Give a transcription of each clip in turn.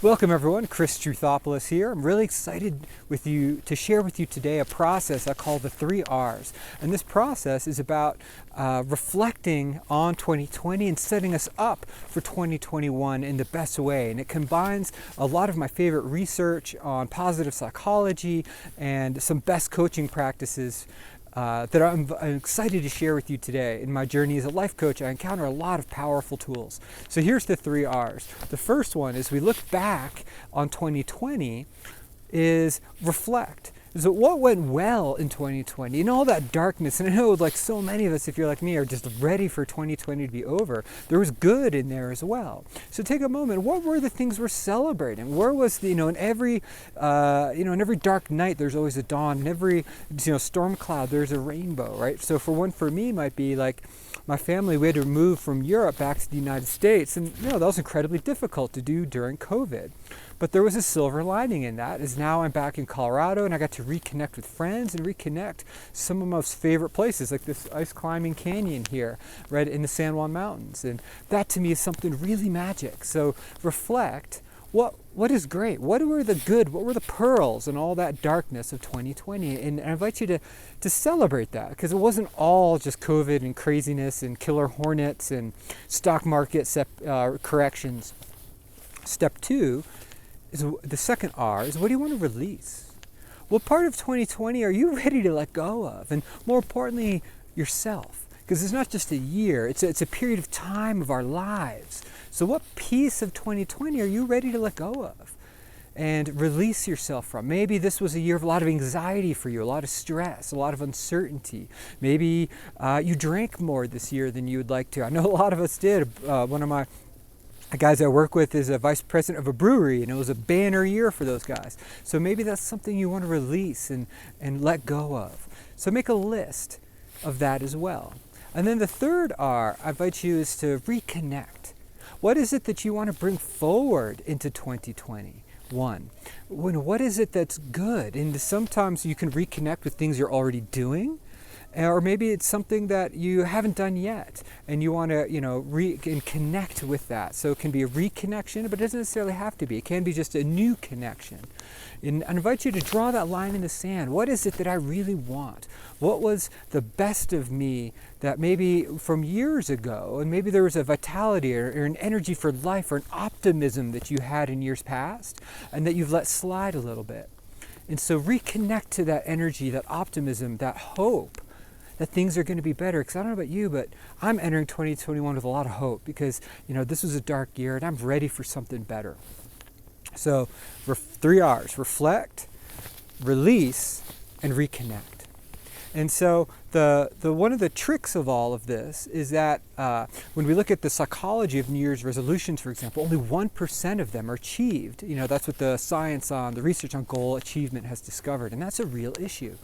Welcome everyone, Chris Truthopoulos here. I'm really excited to share with you today a process I call the 3 R's. And this process is about reflecting on 2020 and setting us up for 2021 in the best way. And it combines a lot of my favorite research on positive psychology and some best coaching practices that I'm excited to share with you today. In my journey as a life coach, I encounter a lot of powerful tools. So here's the 3 R's. The first one is we look back on 2020 is reflect. So what went well in 2020 and all that darkness, and I know like so many of us, if you're like me, are just ready for 2020 to be over. There was good in there as well. So take a moment. What were the things we're celebrating? Where was the, in every dark night there's always a dawn. In every storm cloud there's a rainbow, right? So for me might be like my family, we had to move from Europe back to the United States, and that was incredibly difficult to do during COVID. But there was a silver lining in that, is now I'm back in Colorado and I got to reconnect with friends and reconnect some of my most favorite places, like this ice climbing canyon here, right in the San Juan Mountains. And that to me is something really magic. So reflect, what is great? What were the good? What were the pearls in all that darkness of 2020? And I invite you to celebrate that, because it wasn't all just COVID and craziness and killer hornets and stock market corrections. Step 2 is the second R is, what do you want to release? What part of 2020 are you ready to let go of? And more importantly, yourself. Because it's not just a year, it's a period of time of our lives. So what piece of 2020 are you ready to let go of and release yourself from? Maybe this was a year of a lot of anxiety for you, a lot of stress, a lot of uncertainty. Maybe you drank more this year than you would like to. I know a lot of us did. One of my guys I work with is a vice president of a brewery, and it was a banner year for those guys. So maybe that's something you want to release and let go of. So make a list of that as well. And then the third R I invite you is to reconnect. What is it that you want to bring forward into 2021? What is it that's good? And sometimes you can reconnect with things you're already doing, or maybe it's something that you haven't done yet and you want to connect with that. So it can be a reconnection, but it doesn't necessarily have to be. It can be just a new connection. And I invite you to draw that line in the sand. What is it that I really want? What was the best of me that maybe from years ago, and maybe there was a vitality or an energy for life or an optimism that you had in years past and that you've let slide a little bit. And so reconnect to that energy, that optimism, that hope that things are going to be better. Because I don't know about you, but I'm entering 2021 with a lot of hope, because this was a dark year and I'm ready for something better. So 3 R's: reflect, release, and reconnect. And so the one of the tricks of all of this is that when we look at the psychology of New Year's resolutions, for example, only 1% of them are achieved. That's what the science on the research on goal achievement has discovered, and that's a real issue.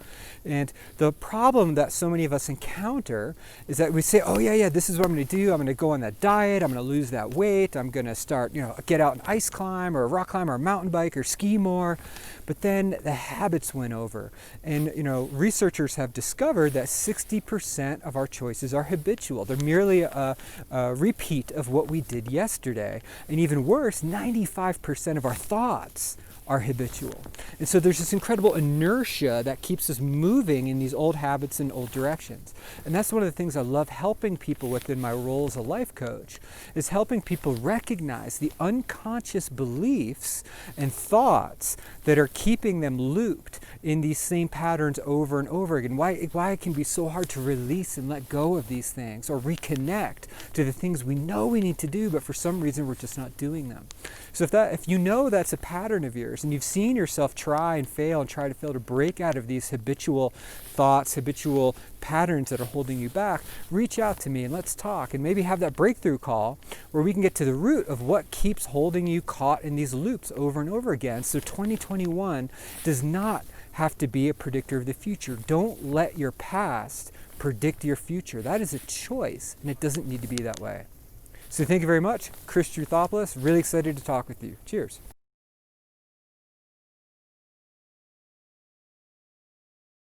And the problem that so many of us encounter is that we say, oh yeah, this is what I'm going to do. I'm going to go on that diet. I'm going to lose that weight. I'm going to start, get out and ice climb or rock climb or mountain bike or ski more. But then the habits win over. And, researchers have discovered that 60% of our choices are habitual. They're merely a repeat of what we did yesterday. And even worse, 95% of our thoughts are habitual. And so there's this incredible inertia that keeps us moving in these old habits and old directions. And that's one of the things I love helping people with in my role as a life coach, is helping people recognize the unconscious beliefs and thoughts that are keeping them looped in these same patterns over and over again. Why it can be so hard to release and let go of these things, or reconnect to the things we know we need to do, but for some reason we're just not doing them. So if you know that's a pattern of yours, and you've seen yourself try to fail to break out of these habitual thoughts, habitual patterns that are holding you back, reach out to me and let's talk, and maybe have that breakthrough call where we can get to the root of what keeps holding you caught in these loops over and over again. So 2021 does not have to be a predictor of the future. Don't let your past predict your future. That is a choice, and it doesn't need to be that way. So thank you very much. Chris Truthopoulos, really excited to talk with you. Cheers.